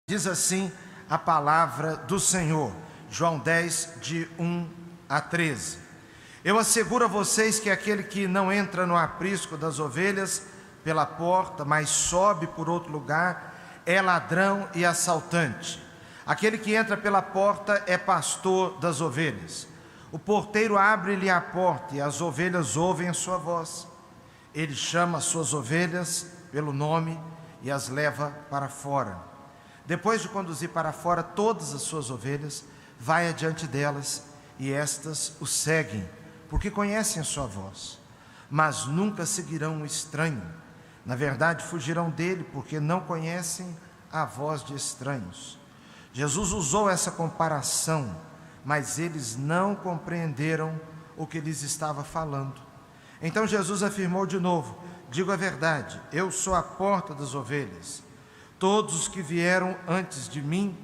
Diz assim a palavra do Senhor, João 10, de 1 a 13. Eu asseguro a vocês que aquele que não entra no aprisco das ovelhas pela porta, mas sobe por outro lugar, é ladrão e assaltante. Aquele que entra pela porta é pastor das ovelhas. O porteiro abre-lhe a porta e as ovelhas ouvem a sua voz. Ele chama as suas ovelhas pelo nome e as leva para fora. Depois de conduzir para fora todas as suas ovelhas, vai adiante delas e estas o seguem, porque conhecem a sua voz. Mas nunca seguirão o estranho. Na verdade, fugirão dele, porque não conhecem a voz de estranhos. Jesus usou essa comparação, mas eles não compreenderam o que lhes estava falando. Então Jesus afirmou de novo: digo a verdade, eu sou a porta das ovelhas. Todos os que vieram antes de mim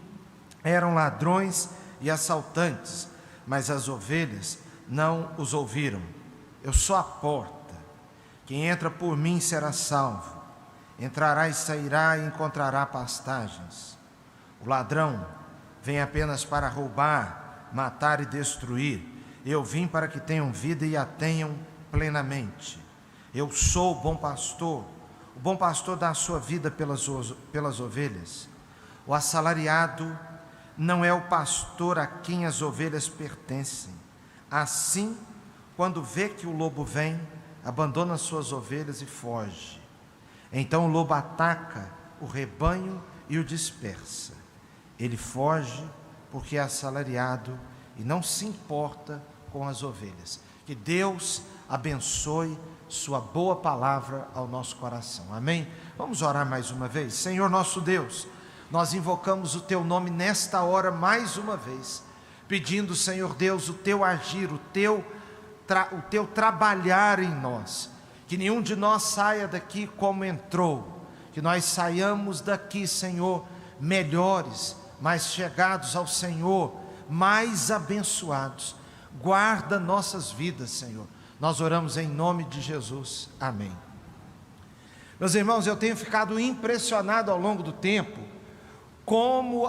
eram ladrões e assaltantes, mas as ovelhas não os ouviram. Eu sou a porta. Quem entra por mim será salvo. Entrará e sairá e encontrará pastagens. O ladrão vem apenas para roubar, matar e destruir. Eu vim para que tenham vida e a tenham plenamente. Eu sou o bom pastor. O bom pastor dá a sua vida pelas ovelhas. O assalariado não é o pastor a quem as ovelhas pertencem. Assim, quando vê que o lobo vem, abandona as suas ovelhas e foge. Então o lobo ataca o rebanho e o dispersa. Ele foge porque é assalariado e não se importa com as ovelhas. Que Deus abençoe sua boa palavra ao nosso coração, amém? Vamos orar mais uma vez. Senhor nosso Deus, nós invocamos o teu nome nesta hora mais uma vez, pedindo, Senhor Deus, o teu agir, o teu trabalhar em nós, que nenhum de nós saia daqui como entrou, que nós saiamos daqui, Senhor, melhores, mais chegados ao Senhor, mais abençoados. Guarda nossas vidas, Senhor. Nós oramos em nome de Jesus, amém. Meus irmãos, eu tenho ficado impressionado ao longo do tempo como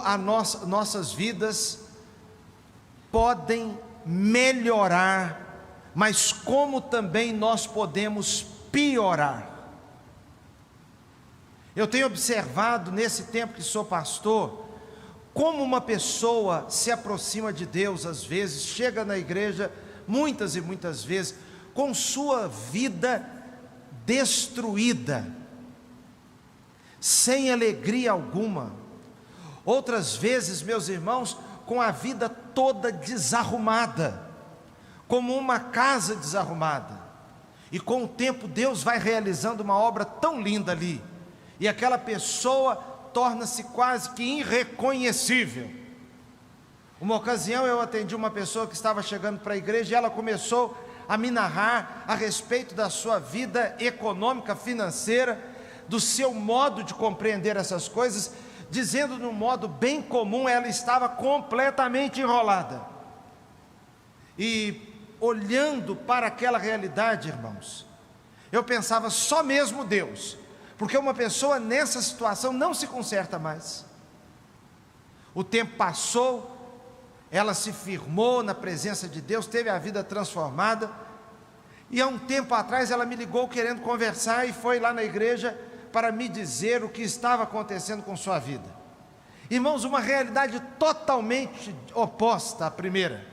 nossas vidas podem melhorar, mas como também nós podemos piorar. Eu tenho observado nesse tempo que sou pastor, como uma pessoa se aproxima de Deus às vezes, chega na igreja muitas e muitas vezes, com sua vida destruída, sem alegria alguma. Outras vezes, meus irmãos, com a vida toda desarrumada, como uma casa desarrumada. E com o tempo Deus vai realizando uma obra tão linda ali, e aquela pessoa torna-se quase que irreconhecível. Uma ocasião eu atendi uma pessoa que estava chegando para a igreja e ela começou a me narrar a respeito da sua vida econômica, financeira, do seu modo de compreender essas coisas, dizendo de um modo bem comum, ela estava completamente enrolada. E olhando para aquela realidade, irmãos, eu pensava, só mesmo Deus, porque uma pessoa nessa situação não se conserta mais. O tempo passou, ela se firmou na presença de Deus, teve a vida transformada, e há um tempo atrás ela me ligou querendo conversar e foi lá na igreja para me dizer o que estava acontecendo com sua vida. Irmãos, uma realidade totalmente oposta à primeira.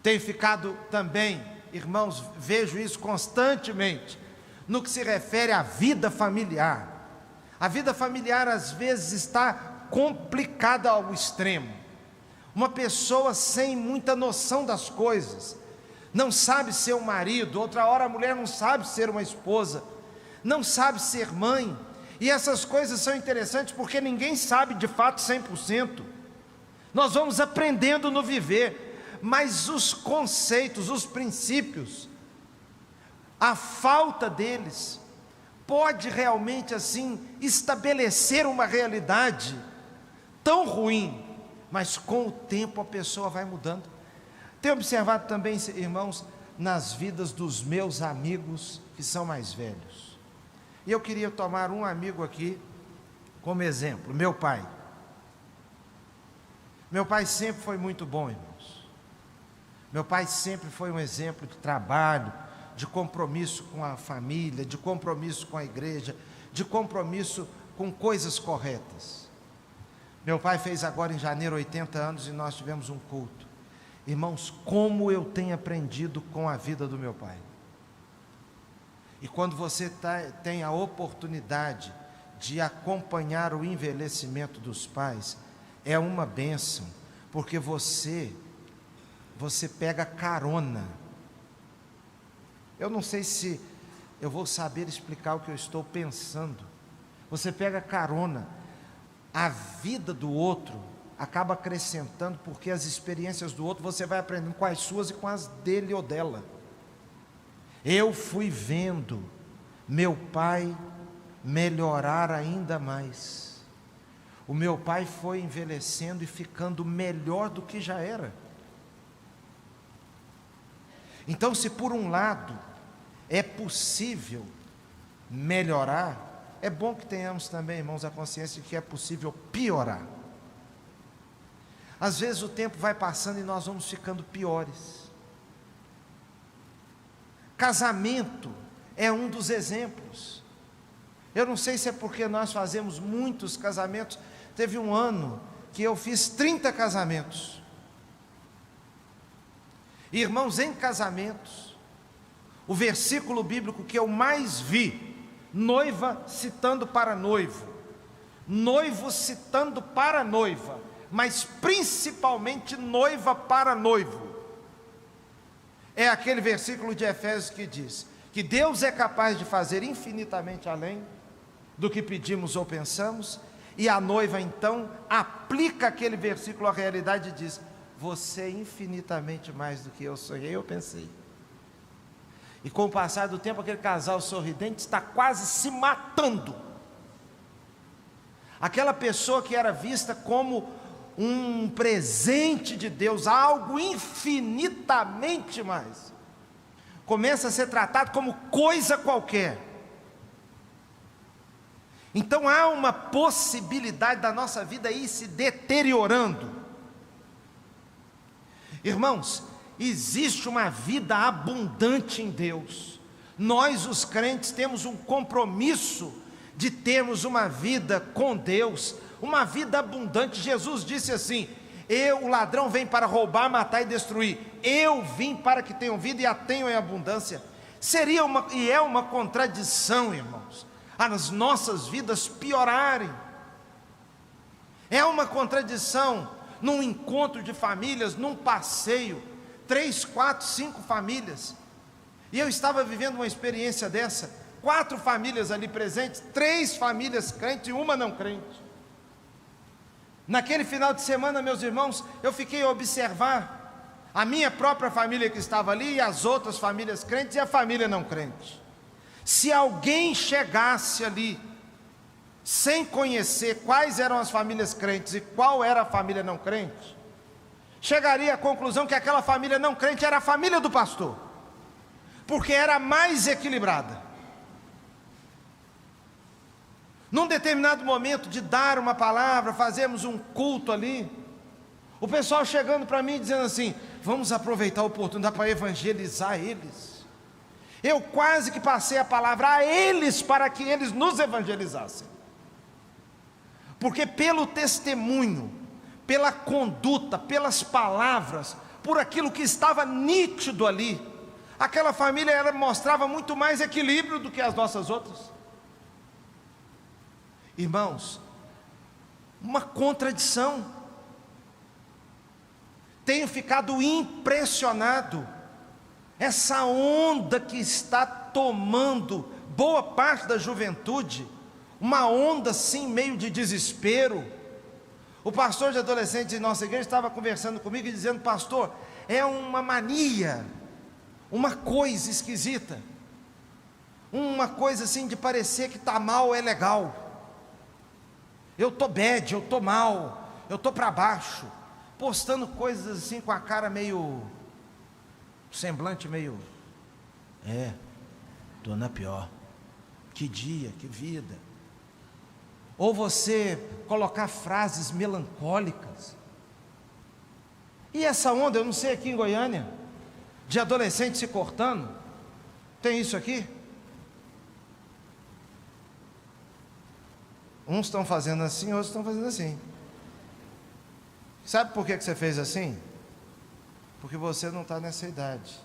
Tenho ficado também, irmãos, vejo isso constantemente, no que se refere à vida familiar. A vida familiar às vezes está complicada ao extremo. Uma pessoa sem muita noção das coisas, não sabe ser um marido, outra hora a mulher não sabe ser uma esposa, não sabe ser mãe, e essas coisas são interessantes porque ninguém sabe de fato 100%, nós vamos aprendendo no viver, mas os conceitos, os princípios, a falta deles, pode realmente assim, estabelecer uma realidade tão ruim, mas com o tempo a pessoa vai mudando. Tenho observado também, irmãos, nas vidas dos meus amigos que são mais velhos. E eu queria tomar um amigo aqui como exemplo, meu pai. Meu pai sempre foi muito bom, irmãos. Meu pai sempre foi um exemplo de trabalho, de compromisso com a família, de compromisso com a igreja, de compromisso com coisas corretas. Meu pai fez agora em janeiro 80 anos e nós tivemos um culto. Irmãos, como eu tenho aprendido com a vida do meu pai. E quando você tem a oportunidade de acompanhar o envelhecimento dos pais, é uma bênção, porque você pega carona. Eu não sei se eu vou saber explicar o que eu estou pensando. Você pega carona, a vida do outro acaba acrescentando, porque as experiências do outro você vai aprendendo com as suas e com as dele ou dela. Eu fui vendo meu pai melhorar ainda mais. O meu pai foi envelhecendo e ficando melhor do que já era. Então, se por um lado é possível melhorar, é bom que tenhamos também, irmãos, a consciência de que é possível piorar. Às vezes o tempo vai passando e nós vamos ficando piores. Casamento é um dos exemplos. Eu não sei se é porque nós fazemos muitos casamentos. Teve um ano que eu fiz 30 casamentos. Irmãos, em casamentos, o versículo bíblico que eu mais vi, noiva citando para noivo, noivo citando para noiva, mas principalmente noiva para noivo, é aquele versículo de Efésios que diz que Deus é capaz de fazer infinitamente além do que pedimos ou pensamos, e a noiva então aplica aquele versículo à realidade e diz: você é infinitamente mais do que eu sonhei, eu pensei. E com o passar do tempo, aquele casal sorridente está quase se matando. Aquela pessoa que era vista como um presente de Deus, algo infinitamente mais, começa a ser tratado como coisa qualquer. Então há uma possibilidade da nossa vida ir se deteriorando. Irmãos, existe uma vida abundante em Deus. Nós, os crentes, temos um compromisso de termos uma vida com Deus, uma vida abundante. Jesus disse assim: o ladrão vem para roubar, matar e destruir. Eu vim para que tenham vida e a tenham em abundância. É uma contradição, irmãos, as nossas vidas piorarem. É uma contradição num encontro de famílias, num passeio, 3, 4, 5 famílias, e eu estava vivendo uma experiência dessa, 4 famílias ali presentes, 3 famílias crentes e uma não crente. Naquele final de semana, meus irmãos, eu fiquei a observar a minha própria família que estava ali, e as outras famílias crentes e a família não crente. Se alguém chegasse ali, sem conhecer quais eram as famílias crentes e qual era a família não crente, chegaria à conclusão que aquela família não crente era a família do pastor, porque era mais equilibrada. Num determinado momento de dar uma palavra, fazemos um culto ali, o pessoal chegando para mim dizendo assim: vamos aproveitar a oportunidade para evangelizar eles. Eu quase que passei a palavra a eles para que eles nos evangelizassem, porque pelo testemunho, pela conduta, pelas palavras, por aquilo que estava nítido ali, aquela família ela mostrava muito mais equilíbrio do que as nossas outras. Irmãos, uma contradição. Tenho ficado impressionado, essa onda que está tomando boa parte da juventude, uma onda assim meio de desespero. O pastor de adolescentes de nossa igreja estava conversando comigo e dizendo: pastor, é uma mania, uma coisa esquisita, uma coisa assim de parecer que está mal é legal. Eu estou bad, eu estou mal, eu estou para baixo, postando coisas assim com a cara meio, semblante meio, estou na pior, que dia, que vida. Ou você colocar frases melancólicas, E essa onda, eu não sei aqui em Goiânia, de adolescente se cortando, tem isso aqui? Uns estão fazendo assim, outros estão fazendo assim. Sabe por que você fez assim? Porque você não está nessa idade.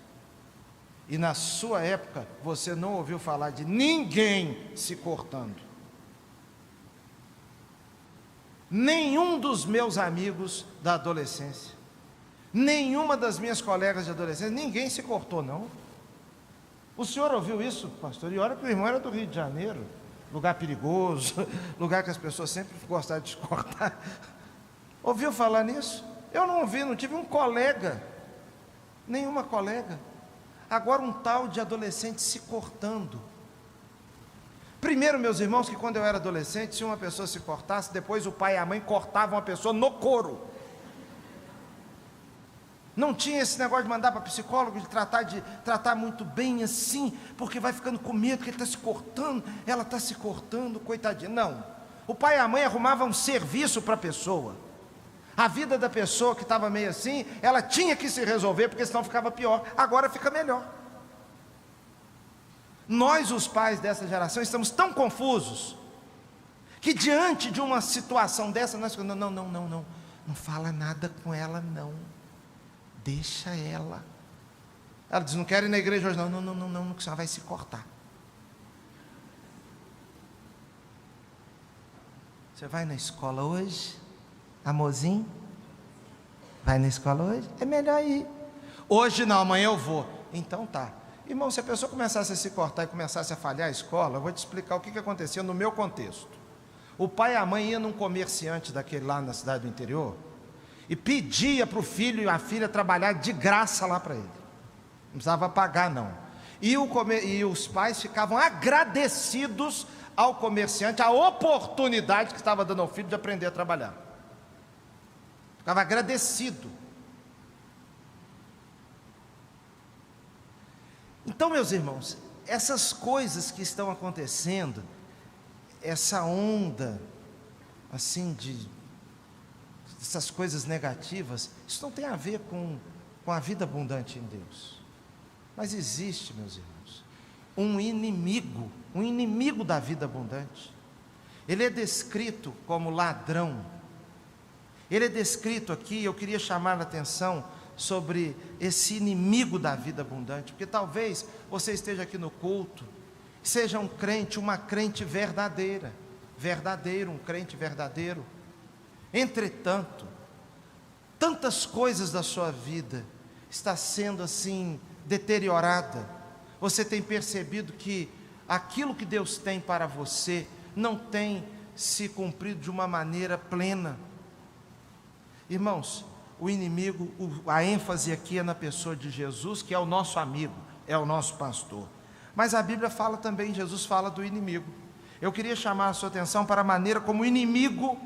E na sua época, você não ouviu falar de ninguém se cortando. Nenhum dos meus amigos da adolescência, nenhuma das minhas colegas de adolescência, ninguém se cortou, não. O senhor ouviu isso, pastor? E olha que o irmão era do Rio de Janeiro, lugar perigoso, lugar que as pessoas sempre gostaram de se cortar. Ouviu falar nisso? Eu não ouvi, não tive um colega, nenhuma colega. Agora um tal de adolescente se cortando. Primeiro, meus irmãos, que quando eu era adolescente, se uma pessoa se cortasse, depois o pai e a mãe cortavam a pessoa no couro. Não tinha esse negócio de mandar para psicólogo, de tratar muito bem assim, porque vai ficando com medo que ele está se cortando, ela está se cortando, coitadinha. Não, o pai e a mãe arrumavam um serviço para a pessoa. A vida da pessoa que estava meio assim, ela tinha que se resolver, porque senão ficava pior. Agora fica melhor. Nós, os pais dessa geração, estamos tão confusos, que diante de uma situação dessa, nós ficamos, não fala nada com ela não, deixa ela. Ela diz, não quero ir na igreja hoje não, que senão vai se cortar. Você vai na escola hoje? Amorzinho, vai na escola hoje? É melhor ir. Hoje não, amanhã eu vou. Então tá. Irmão, se a pessoa começasse a se cortar e começasse a falhar a escola, eu vou te explicar o que acontecia no meu contexto. O pai e a mãe iam num comerciante daquele lá na cidade do interior e pedia para o filho e a filha trabalhar de graça lá para ele. Não precisava pagar não. E os pais ficavam agradecidos ao comerciante a oportunidade que estava dando ao filho de aprender a trabalhar. Ficava agradecido. Então, meus irmãos, essas coisas que estão acontecendo, essa onda, assim, essas coisas negativas, isso não tem a ver com a vida abundante em Deus. Mas existe, meus irmãos, um inimigo da vida abundante. Ele é descrito como ladrão. Ele é descrito aqui, eu queria chamar a atenção sobre esse inimigo da vida abundante, porque talvez você esteja aqui no culto, seja um crente, uma crente verdadeira, um crente verdadeiro. Entretanto, tantas coisas da sua vida está sendo assim deteriorada. Você tem percebido que aquilo que Deus tem para você não tem se cumprido de uma maneira plena. Irmãos, o inimigo, a ênfase aqui é na pessoa de Jesus, que é o nosso amigo, é o nosso pastor. Mas a Bíblia fala também, Jesus fala do inimigo. Eu queria chamar a sua atenção para a maneira como o inimigo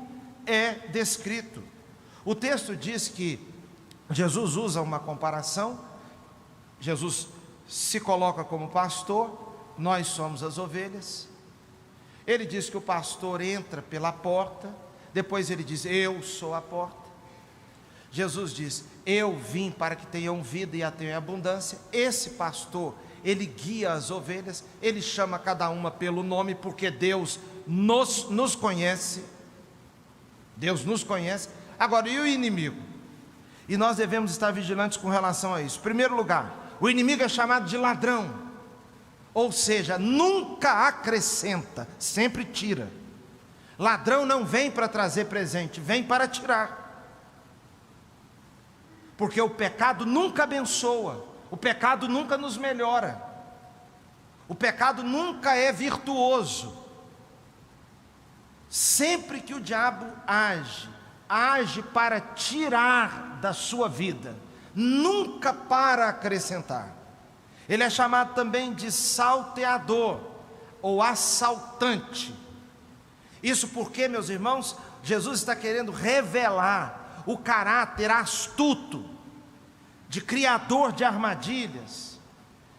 é descrito. O texto diz que Jesus usa uma comparação, Jesus se coloca como pastor, nós somos as ovelhas. Ele diz que o pastor entra pela porta, depois ele diz, eu sou a porta. Jesus diz, eu vim para que tenham vida e a tenham em abundância. Esse pastor, ele guia as ovelhas, ele chama cada uma pelo nome, porque Deus nos conhece. Deus nos conhece. Agora, e o inimigo? E nós devemos estar vigilantes com relação a isso. Em primeiro lugar, o inimigo é chamado de ladrão, ou seja, nunca acrescenta, sempre tira. Ladrão não vem para trazer presente, vem para tirar. Porque o pecado nunca abençoa, o pecado nunca nos melhora, o pecado nunca é virtuoso. Sempre que o diabo age para tirar da sua vida, nunca para acrescentar. Ele é chamado também de salteador ou assaltante. Isso porque, meus irmãos, Jesus está querendo revelar o caráter astuto de criador de armadilhas.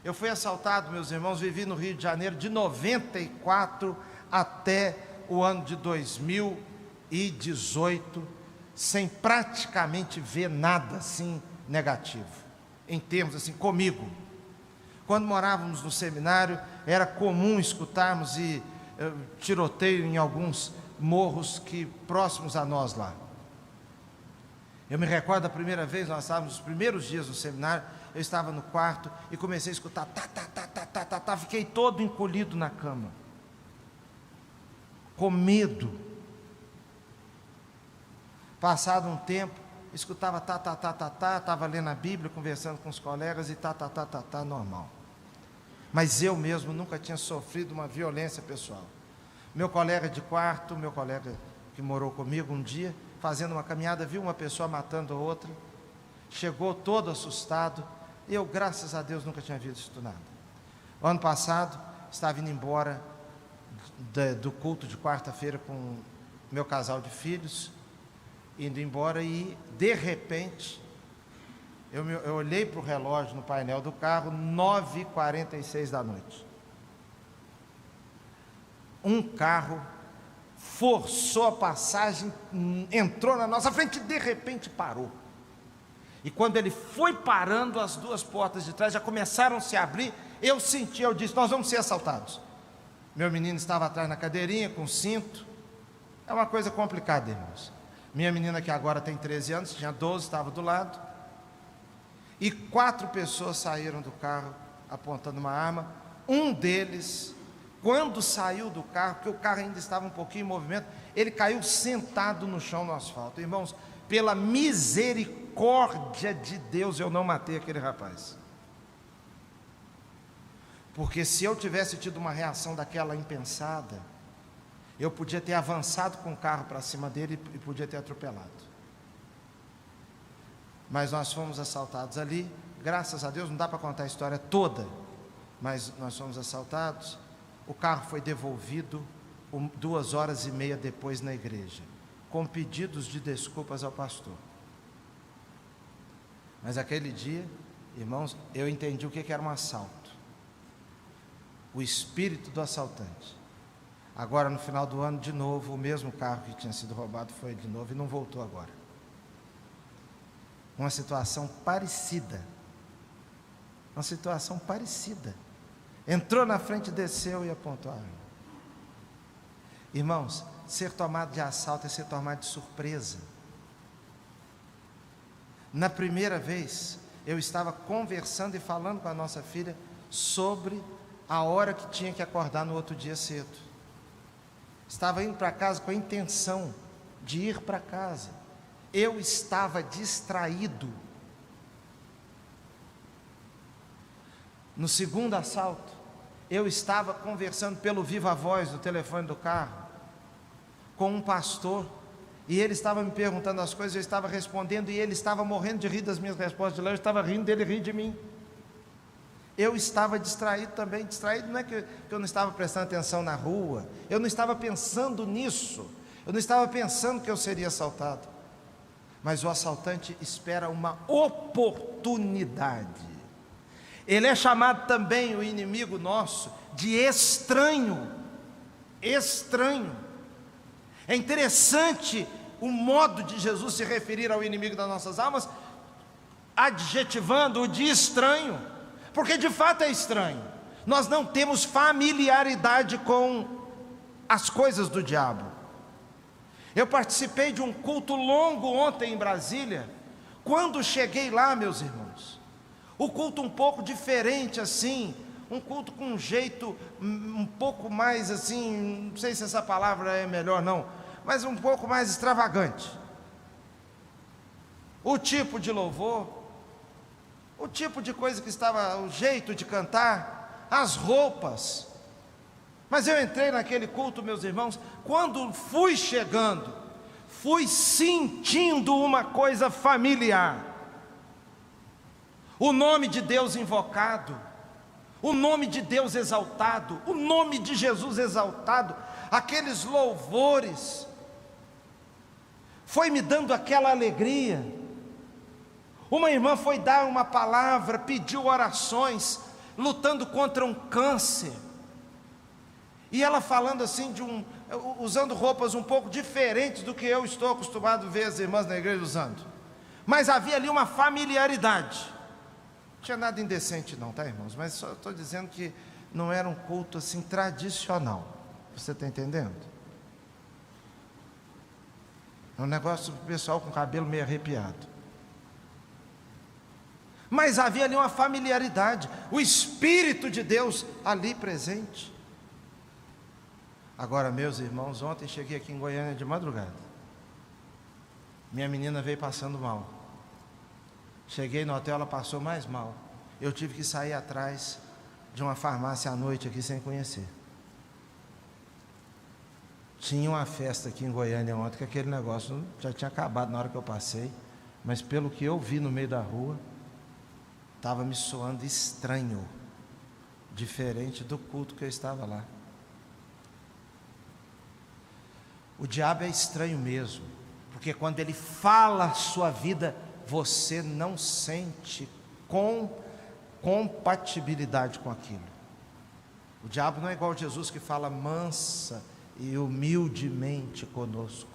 Eu fui assaltado, meus irmãos, vivi no Rio de Janeiro de 94 até o ano de 2018, sem praticamente ver nada assim negativo, em termos assim, comigo. Quando morávamos no seminário, era comum escutarmos tiroteio em alguns morros próximos a nós lá. Eu me recordo da primeira vez, nós estávamos nos primeiros dias do seminário, eu estava no quarto e comecei a escutar fiquei todo encolhido na cama, com medo. Passado um tempo, escutava estava lendo a Bíblia, conversando com os colegas e normal. Mas eu mesmo nunca tinha sofrido uma violência pessoal. Meu colega de quarto, meu colega que morou comigo um dia, fazendo uma caminhada, viu uma pessoa matando a outra, chegou todo assustado, e eu, graças a Deus, nunca tinha visto nada. O ano passado, estava indo embora do culto de quarta-feira com meu casal de filhos, indo embora e, de repente, eu olhei para o relógio no painel do carro, 9h46 da noite. Um carro forçou a passagem, entrou na nossa frente e de repente parou. E quando ele foi parando, as duas portas de trás já começaram a se abrir. Eu disse, nós vamos ser assaltados. Meu menino estava atrás na cadeirinha, com cinto. É uma coisa complicada, irmãos. Minha menina, que agora tem 13 anos, tinha 12, estava do lado. E 4 pessoas saíram do carro, apontando uma arma. Um deles, quando saiu do carro, porque o carro ainda estava um pouquinho em movimento, ele caiu sentado no chão, no asfalto. Irmãos, pela misericórdia de Deus, eu não matei aquele rapaz. Porque se eu tivesse tido uma reação daquela impensada, eu podia ter avançado com o carro para cima dele e podia ter atropelado. Mas nós fomos assaltados ali, graças a Deus, não dá para contar a história toda, mas nós fomos assaltados. O carro foi devolvido 2h30 depois na igreja, com pedidos de desculpas ao pastor. Mas aquele dia, irmãos, eu entendi o que era um assalto. O espírito do assaltante. Agora, no final do ano, de novo, o mesmo carro que tinha sido roubado foi de novo e não voltou agora. Uma situação parecida. Uma situação parecida. Entrou na frente, desceu e apontou a arma. Irmãos, ser tomado de assalto é ser tomado de surpresa. Na primeira vez, eu estava conversando e falando com a nossa filha sobre a hora que tinha que acordar no outro dia cedo. Estava indo para casa com a intenção de ir para casa. Eu estava distraído. No segundo assalto, eu estava conversando pelo viva voz do telefone do carro com um pastor, e ele estava me perguntando as coisas, eu estava respondendo, e ele estava morrendo de rir das minhas respostas de lá, eu estava rindo dele, rir de mim. Eu estava distraído também. Distraído não é que eu não estava prestando atenção na rua, eu não estava pensando nisso, eu não estava pensando que eu seria assaltado. Mas o assaltante espera uma oportunidade. Ele é chamado também, o inimigo nosso, de estranho. Estranho. É interessante o modo de Jesus se referir ao inimigo das nossas almas, adjetivando-o de estranho, porque de fato é estranho. Nós não temos familiaridade com as coisas do diabo. Eu participei de um culto longo ontem em Brasília. Quando cheguei lá, meus irmãos, o culto um pouco diferente assim, um culto com um jeito um pouco mais assim, não sei se essa palavra é melhor não, mas um pouco mais extravagante. O tipo de louvor, o tipo de coisa que estava, o jeito de cantar, as roupas. Mas eu entrei naquele culto, meus irmãos, quando fui chegando, fui sentindo uma coisa familiar. O nome de Deus invocado, o nome de Deus exaltado, o nome de Jesus exaltado, aqueles louvores, foi me dando aquela alegria. Uma irmã foi dar uma palavra, pediu orações, lutando contra um câncer. E ela falando assim usando roupas um pouco diferentes do que eu estou acostumado a ver as irmãs na igreja usando. Mas havia ali uma familiaridade. Não tinha nada indecente não, tá, irmãos? Mas só estou dizendo que não era um culto assim tradicional. Você está entendendo? É um negócio do pessoal com o cabelo meio arrepiado. Mas havia ali uma familiaridade, o Espírito de Deus ali presente. Agora, meus irmãos, ontem cheguei aqui em Goiânia de madrugada. Minha menina veio passando mal. Cheguei no hotel, ela passou mais mal. Eu tive que sair atrás de uma farmácia à noite aqui sem conhecer. Tinha uma festa aqui em Goiânia ontem, que aquele negócio já tinha acabado na hora que eu passei, mas pelo que eu vi no meio da rua, estava me soando estranho, diferente do culto que eu estava lá. O diabo é estranho mesmo, porque quando ele fala a sua vida, você não sente compatibilidade com aquilo. O diabo não é igual a Jesus, que fala mansa e humildemente conosco.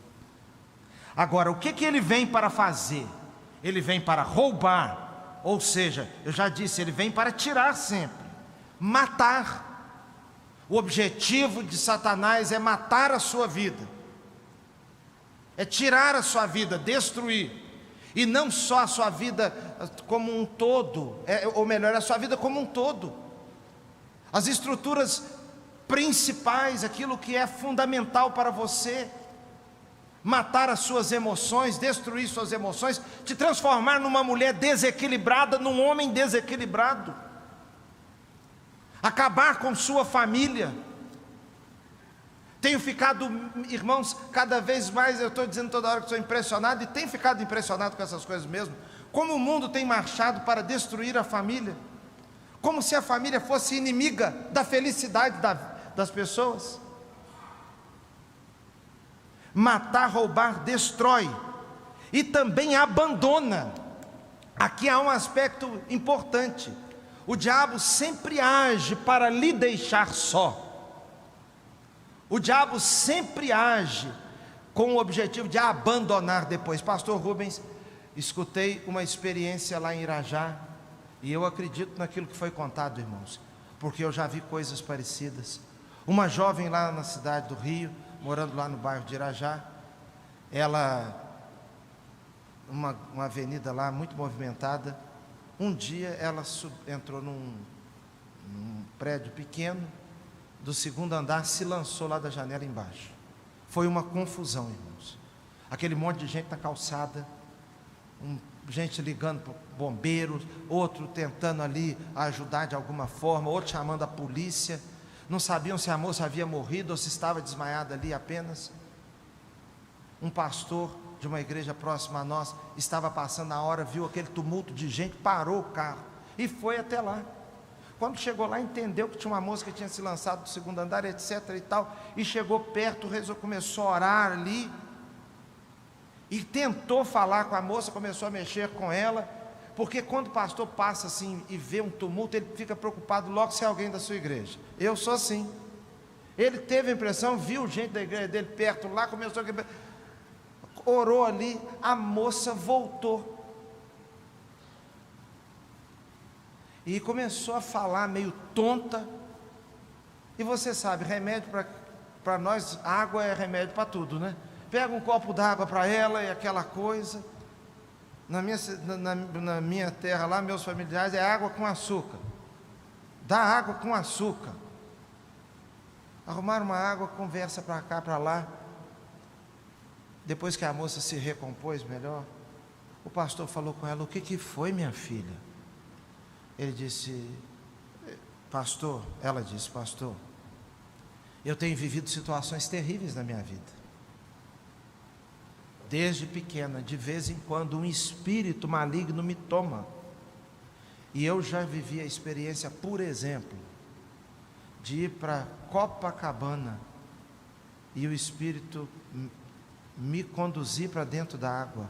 Agora, o que ele vem para fazer? Ele vem para roubar, ou seja, eu já disse, ele vem para tirar sempre, matar. O objetivo de Satanás é matar a sua vida, é tirar a sua vida, destruir, e não só a sua vida como um todo, ou melhor, a sua vida como um todo, as estruturas principais, aquilo que é fundamental para você, matar as suas emoções, destruir suas emoções, te transformar numa mulher desequilibrada, num homem desequilibrado, acabar com sua família. Tenho ficado, irmãos, cada vez mais, eu estou dizendo toda hora que estou impressionado, e tenho ficado impressionado com essas coisas mesmo, como o mundo tem marchado para destruir a família, como se a família fosse inimiga da felicidade das pessoas. Matar, roubar, destrói e também abandona. Aqui há um aspecto importante: o diabo sempre age para lhe deixar só. O diabo sempre age com o objetivo de abandonar depois. Pastor Rubens, escutei uma experiência lá em Irajá, e eu acredito naquilo que foi contado, irmãos, porque eu já vi coisas parecidas. Uma jovem lá na cidade do Rio, morando lá no bairro de Irajá, uma avenida lá muito movimentada, um dia ela entrou num prédio pequeno, do segundo andar, se lançou lá da janela embaixo. Foi uma confusão, irmãos. Aquele monte de gente na calçada, gente ligando para bombeiros, outro tentando ali ajudar de alguma forma, outro chamando a polícia. Não sabiam se a moça havia morrido ou se estava desmaiada ali apenas. Um pastor de uma igreja próxima a nós estava passando na hora, viu aquele tumulto de gente, parou o carro e foi até lá. Quando chegou lá, entendeu que tinha uma moça que tinha se lançado do segundo andar, etc. e tal, e chegou perto, começou a orar ali, e tentou falar com a moça, começou a mexer com ela, porque quando o pastor passa assim e vê um tumulto, ele fica preocupado logo se é alguém da sua igreja. Eu sou assim. Ele teve a impressão, viu gente da igreja dele perto lá, começou a orou ali, a moça voltou. E começou a falar meio tonta. E você sabe, remédio para nós, água é remédio para tudo, né? Pega um copo d'água para ela e aquela coisa. Na minha terra lá, meus familiares, é água com açúcar. Dá água com açúcar. Arrumaram uma água, conversa para cá, para lá. Depois que a moça se recompôs melhor, o pastor falou com ela: o que foi, minha filha? Ele disse: pastor, ela disse: pastor, eu tenho vivido situações terríveis na minha vida. Desde pequena, de vez em quando, um espírito maligno me toma. E eu já vivi a experiência, por exemplo, de ir para Copacabana e o espírito me conduzir para dentro da água.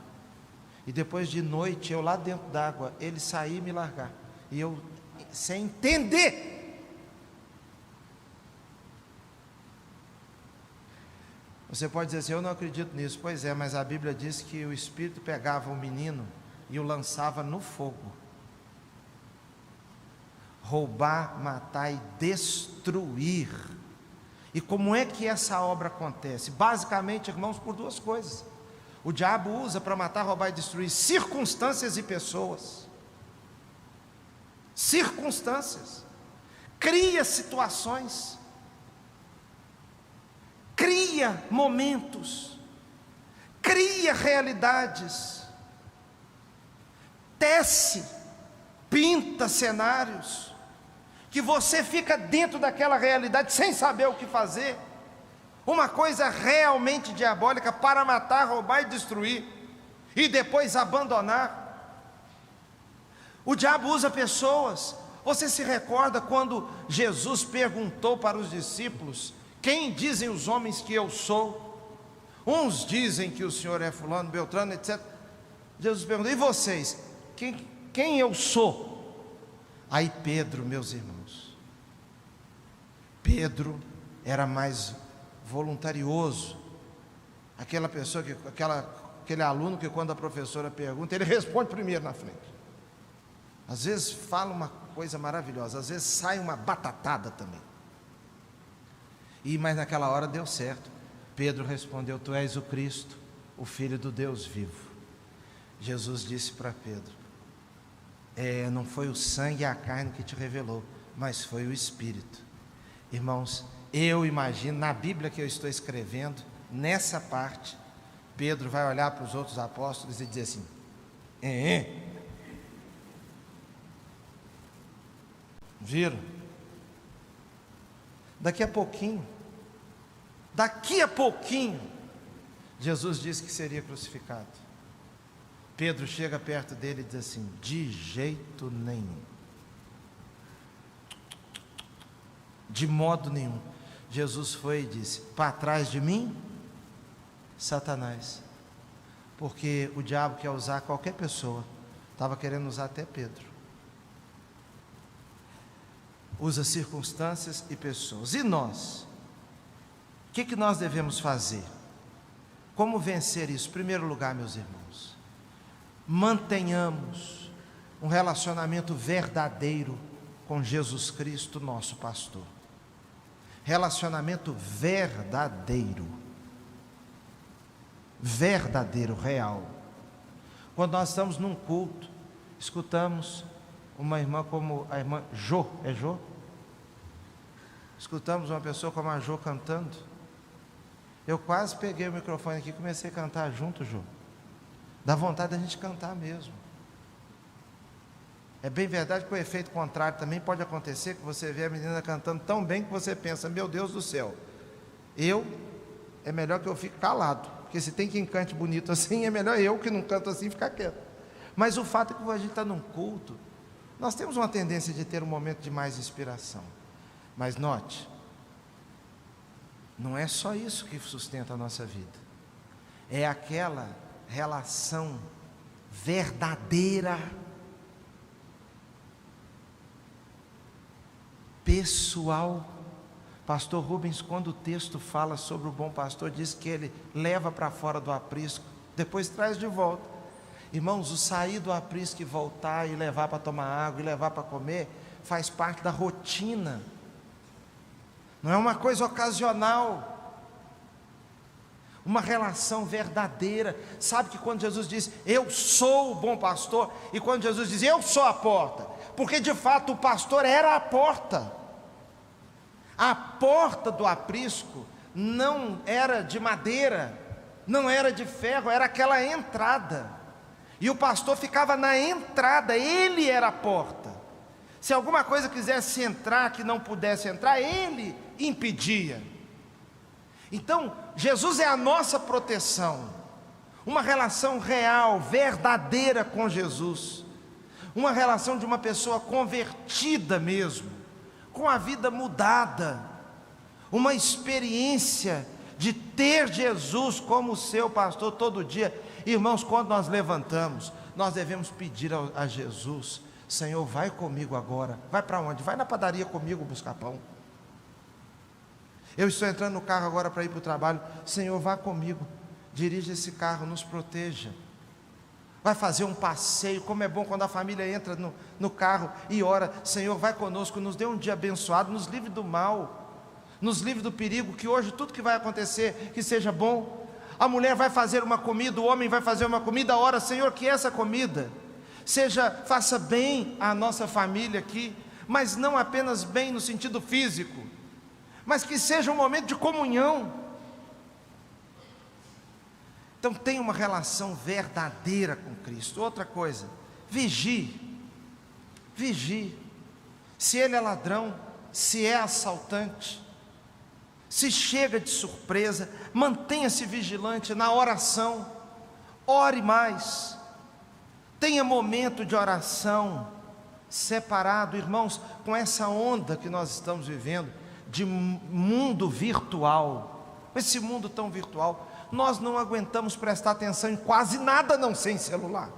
E depois de noite, eu lá dentro da água, ele sair e me largar. E eu, sem entender, Você pode dizer assim: eu não acredito nisso. Pois é, mas a Bíblia diz que o Espírito pegava o menino e o lançava no fogo. Roubar, matar e destruir. E como é que essa obra acontece? Basicamente, irmãos, por duas coisas. O diabo usa para matar, roubar e destruir circunstâncias e pessoas. Circunstâncias. Cria situações. Cria momentos. Cria realidades. Tece, pinta cenários, que você fica dentro daquela realidade sem saber o que fazer. Uma coisa realmente diabólica para matar, roubar e destruir, e depois abandonar. O diabo usa pessoas. Você se recorda quando Jesus perguntou para os discípulos: quem dizem os homens que eu sou? Uns dizem que o Senhor é fulano, beltrano, etc. Jesus perguntou: e vocês? Quem eu sou? Aí Pedro, meus irmãos, Pedro era mais voluntarioso, aquela pessoa que, aquele aluno que quando a professora pergunta, ele responde primeiro na frente. Às vezes fala uma coisa maravilhosa, às vezes sai uma batatada também. Mas naquela hora deu certo. Pedro respondeu: tu és o Cristo, o Filho do Deus vivo. Jesus disse para Pedro: não foi o sangue e a carne que te revelou, mas foi o Espírito. Irmãos, eu imagino, na Bíblia que eu estou escrevendo, nessa parte, Pedro vai olhar para os outros apóstolos e dizer assim: viram? Daqui a pouquinho, Jesus disse que seria crucificado. Pedro chega perto dele e diz assim: de jeito nenhum, de modo nenhum. Jesus foi e disse: para trás de mim, Satanás. Porque o diabo quer usar qualquer pessoa, estava querendo usar até Pedro. Usa circunstâncias e pessoas. E nós? O que nós devemos fazer? Como vencer isso? Em primeiro lugar, meus irmãos, mantenhamos um relacionamento verdadeiro com Jesus Cristo, nosso pastor. Relacionamento verdadeiro, real. Quando nós estamos num culto, escutamos uma irmã como a irmã Jô, é Jô? Escutamos uma pessoa como a Jô cantando. Eu quase peguei o microfone aqui e comecei a cantar junto, Jô. Dá vontade da gente cantar mesmo. É bem verdade que o efeito contrário também pode acontecer, que você vê a menina cantando tão bem que você pensa: meu Deus do céu, é melhor que eu fique calado, porque se tem quem cante bonito assim, é melhor eu que não canto assim ficar quieto. Mas o fato é que a gente está num culto, nós temos uma tendência de ter um momento de mais inspiração. Mas note, não é só isso que sustenta a nossa vida, é aquela relação verdadeira, pessoal. Pastor Rubens, quando o texto fala sobre o bom pastor, diz que ele leva para fora do aprisco, depois traz de volta. Irmãos, o sair do aprisco e voltar, e levar para tomar água, e levar para comer, faz parte da rotina, não é uma coisa ocasional. Uma relação verdadeira. Sabe que quando Jesus diz: eu sou o bom pastor, e quando Jesus diz: eu sou a porta, porque de fato o pastor era a porta. A porta do aprisco não era de madeira, não era de ferro, era aquela entrada, e o pastor ficava na entrada, ele era a porta. Se alguma coisa quisesse entrar que não pudesse entrar, ele impedia. Então, Jesus é a nossa proteção, uma relação real, verdadeira com Jesus, uma relação de uma pessoa convertida mesmo, com a vida mudada, uma experiência de ter Jesus como seu pastor todo dia. Irmãos, quando nós levantamos, nós devemos pedir a Jesus: Senhor, vai comigo agora. Vai para onde? Vai na padaria comigo buscar pão. Eu estou entrando no carro agora para ir para o trabalho. Senhor, vá comigo, dirija esse carro, nos proteja. Vai fazer um passeio, como é bom quando a família entra no carro e ora, Senhor, vai conosco, nos dê um dia abençoado, nos livre do mal, nos livre do perigo, que hoje tudo que vai acontecer, que seja bom. A mulher vai fazer uma comida, o homem vai fazer uma comida, ora, Senhor, que essa comida faça bem à nossa família aqui, mas não apenas bem no sentido físico, mas que seja um momento de comunhão. Então tenha uma relação verdadeira com Cristo. Outra coisa, vigie, se ele é ladrão, se é assaltante, se chega de surpresa, mantenha-se vigilante na oração, ore mais, tenha momento de oração separado, irmãos, com essa onda que nós estamos vivendo, de mundo virtual, esse mundo tão virtual, nós não aguentamos prestar atenção em quase nada, não ser em celular.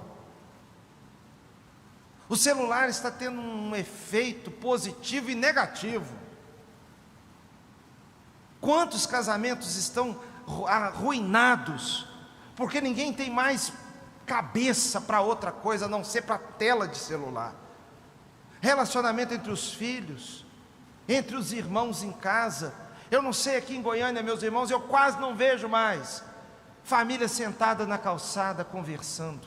O celular está tendo um efeito positivo e negativo. Quantos casamentos estão arruinados, porque ninguém tem mais cabeça para outra coisa, a não ser para a tela de celular. Relacionamento entre os filhos, entre os irmãos em casa. Eu não sei aqui em Goiânia, meus irmãos, eu quase não vejo mais família sentada na calçada conversando.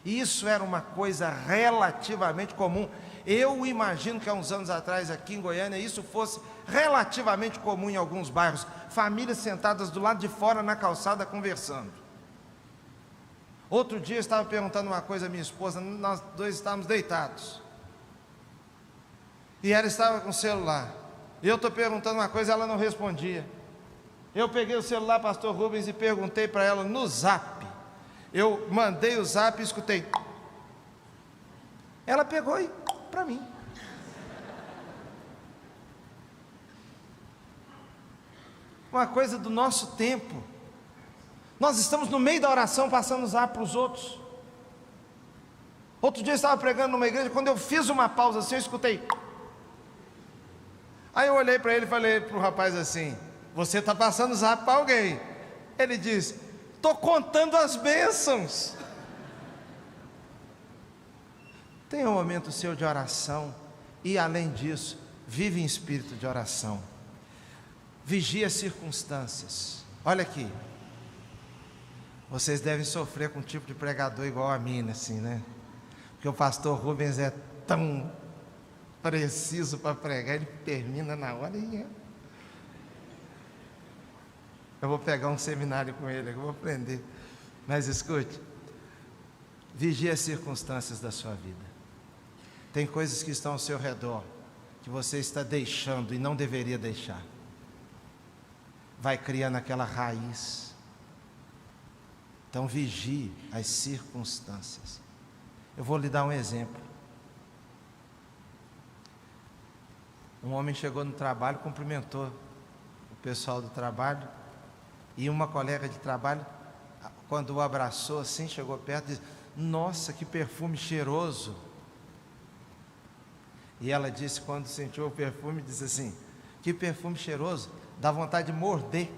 E isso era uma coisa relativamente comum. Eu imagino que há uns anos atrás aqui em Goiânia isso fosse relativamente comum em alguns bairros, famílias sentadas do lado de fora na calçada conversando. Outro dia eu estava perguntando uma coisa à minha esposa, nós dois estávamos deitados, e ela estava com o celular, e eu estou perguntando uma coisa, ela não respondia. Eu peguei o celular, pastor Rubens, e perguntei para ela no zap. Eu mandei o zap e escutei. Ela pegou e para mim. Uma coisa do nosso tempo. Nós estamos no meio da oração passando o zap para os outros. Outro dia eu estava pregando numa igreja, quando eu fiz uma pausa assim, eu escutei. Aí eu olhei para ele e falei para o rapaz assim: você está passando o zap para alguém. Ele disse: estou contando as bênçãos. Tenha um momento seu de oração, e além disso, vive em espírito de oração. Vigie as circunstâncias. Olha aqui, vocês devem sofrer com um tipo de pregador igual a mim, assim, né? Porque o pastor Rubens é tão preciso para pregar, ele termina na hora e eu vou pegar um seminário com ele, eu vou aprender. Mas escute, vigie as circunstâncias da sua vida. Tem coisas que estão ao seu redor, que você está deixando e não deveria deixar. Vai criando aquela raiz. Então vigie as circunstâncias. Eu vou lhe dar um exemplo. Um homem chegou no trabalho, cumprimentou o pessoal do trabalho, e uma colega de trabalho, quando o abraçou assim, chegou perto e disse: nossa, que perfume cheiroso. E ela disse, quando sentiu o perfume, disse assim: que perfume cheiroso, dá vontade de morder.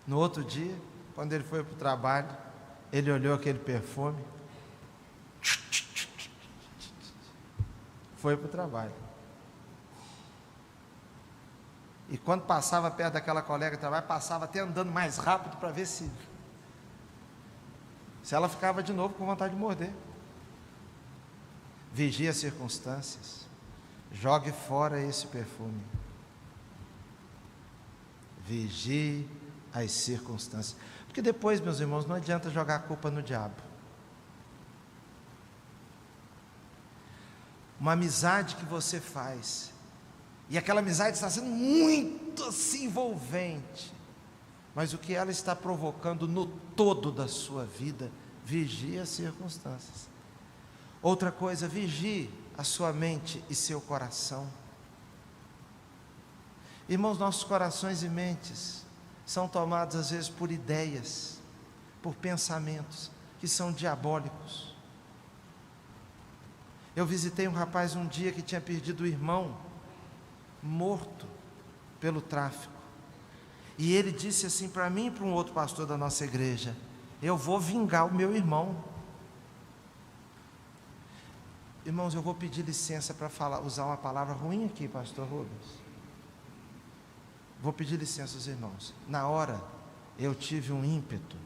No outro dia, quando ele foi para o trabalho, ele olhou aquele perfume, foi para o trabalho. E quando passava perto daquela colega de trabalho, passava até andando mais rápido para ver se ela ficava de novo com vontade de morder. Vigie as circunstâncias. Jogue fora esse perfume. Vigie as circunstâncias. Porque depois, meus irmãos, não adianta jogar a culpa no diabo. Uma amizade que você faz, e aquela amizade está sendo muito assim envolvente, mas o que ela está provocando no todo da sua vida, vigie as circunstâncias. Outra coisa, vigie a sua mente e seu coração. Irmãos, nossos corações e mentes são tomados às vezes por ideias, por pensamentos que são diabólicos. Eu visitei um rapaz um dia que tinha perdido o irmão, morto pelo tráfico. E ele disse assim para mim e para um outro pastor da nossa igreja: eu vou vingar o meu irmão. Irmãos, eu vou pedir licença para usar uma palavra ruim aqui, pastor Rubens. Vou pedir licença aos irmãos. Na hora, eu tive um ímpeto.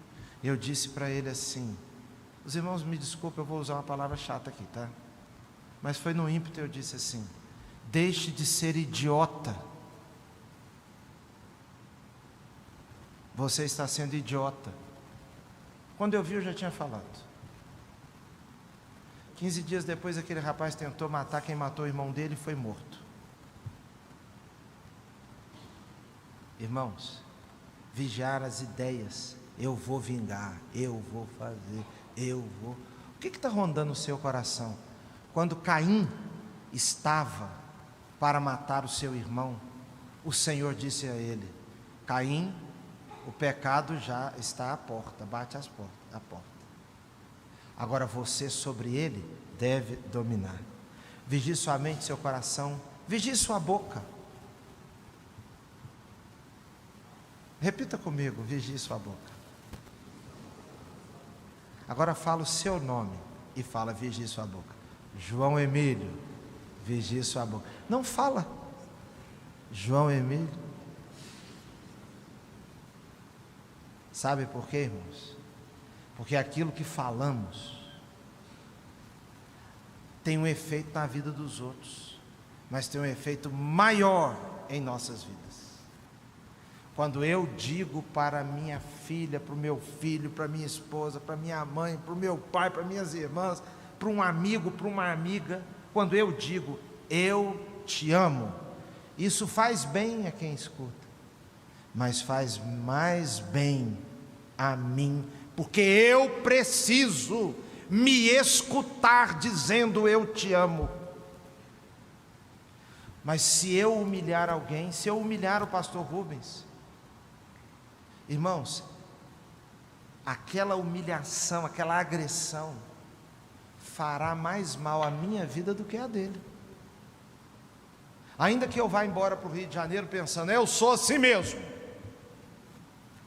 Eu disse para ele assim: os irmãos me desculpem, eu vou usar uma palavra chata aqui, tá? Mas foi no ímpeto, eu disse assim: deixe de ser idiota. Você está sendo idiota. Quando eu vi, eu já tinha falado. 15 dias depois, aquele rapaz tentou matar quem matou o irmão dele e foi morto. Irmãos, vigiar as ideias. Eu vou vingar, eu vou fazer, eu vou. O que está rondando o seu coração? Quando Caim estava para matar o seu irmão, o Senhor disse a ele: Caim, o pecado já está à porta, bate a porta. Agora você sobre ele deve dominar. Vigie sua mente, seu coração, vigie sua boca. Repita comigo: vigie sua boca. Agora fala o seu nome e fala: vigie sua boca. João Emílio, vigie sua boca. Não fala João Emílio. Sabe por quê, irmãos? Porque aquilo que falamos tem um efeito na vida dos outros, mas tem um efeito maior em nossas vidas. Quando eu digo para minha filha, para o meu filho, para minha esposa, para minha mãe, para o meu pai, para minhas irmãs, para um amigo, para uma amiga, quando eu digo: eu te amo, isso faz bem a quem escuta, mas faz mais bem a mim, porque eu preciso me escutar dizendo: eu te amo. Mas se eu humilhar alguém, se eu humilhar o pastor Rubens, irmãos, aquela humilhação, aquela agressão fará mais mal à minha vida do que a dele. Ainda que eu vá embora para o Rio de Janeiro pensando: eu sou assim mesmo,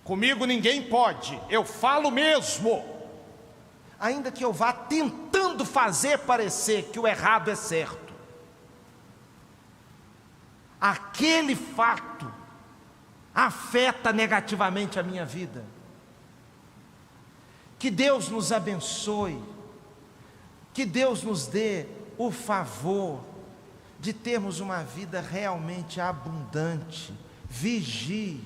comigo ninguém pode, eu falo mesmo. Ainda que eu vá tentando fazer parecer que o errado é certo, aquele fato afeta negativamente a minha vida. Que Deus nos abençoe, que Deus nos dê o favor de termos uma vida realmente abundante. Vigie,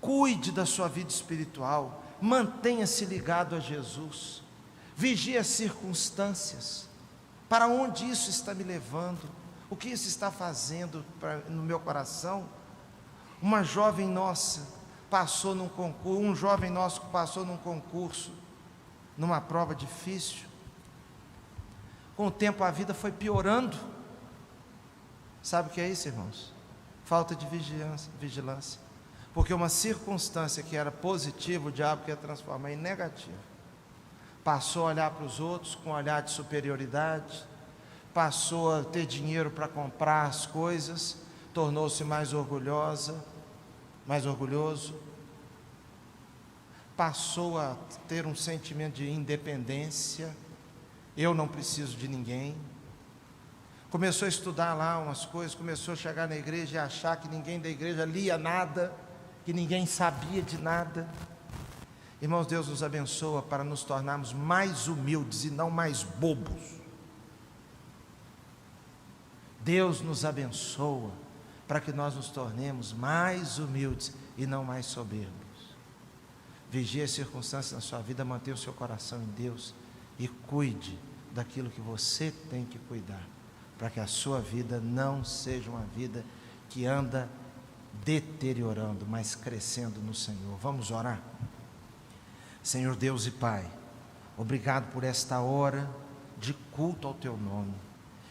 cuide da sua vida espiritual, mantenha-se ligado a Jesus, vigie as circunstâncias, para onde isso está me levando, o que isso está fazendo no meu coração. Uma jovem nossa passou num concurso, um jovem nosso passou num concurso, numa prova difícil. Com o tempo a vida foi piorando. Sabe o que é isso, irmãos? Falta de vigilância. Porque uma circunstância que era positiva, o diabo quer transformar em negativa. Passou a olhar para os outros com um olhar de superioridade, passou a ter dinheiro para comprar as coisas, tornou-se mais orgulhoso, passou a ter um sentimento de independência: eu não preciso de ninguém. Começou a estudar lá umas coisas, começou a chegar na igreja e achar que ninguém da igreja lia nada, que ninguém sabia de nada. Irmãos, Deus nos abençoa para nos tornarmos mais humildes e não mais bobos. Deus nos abençoa para que nós nos tornemos mais humildes e não mais soberbos. Vigie as circunstâncias na sua vida, mantenha o seu coração em Deus e cuide daquilo que você tem que cuidar, para que a sua vida não seja uma vida que anda deteriorando, mas crescendo no Senhor. Vamos orar? Senhor Deus e Pai, obrigado por esta hora de culto ao Teu nome,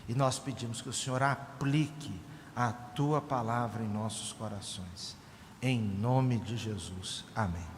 e nós pedimos que o Senhor aplique a Tua palavra em nossos corações, em nome de Jesus, amém.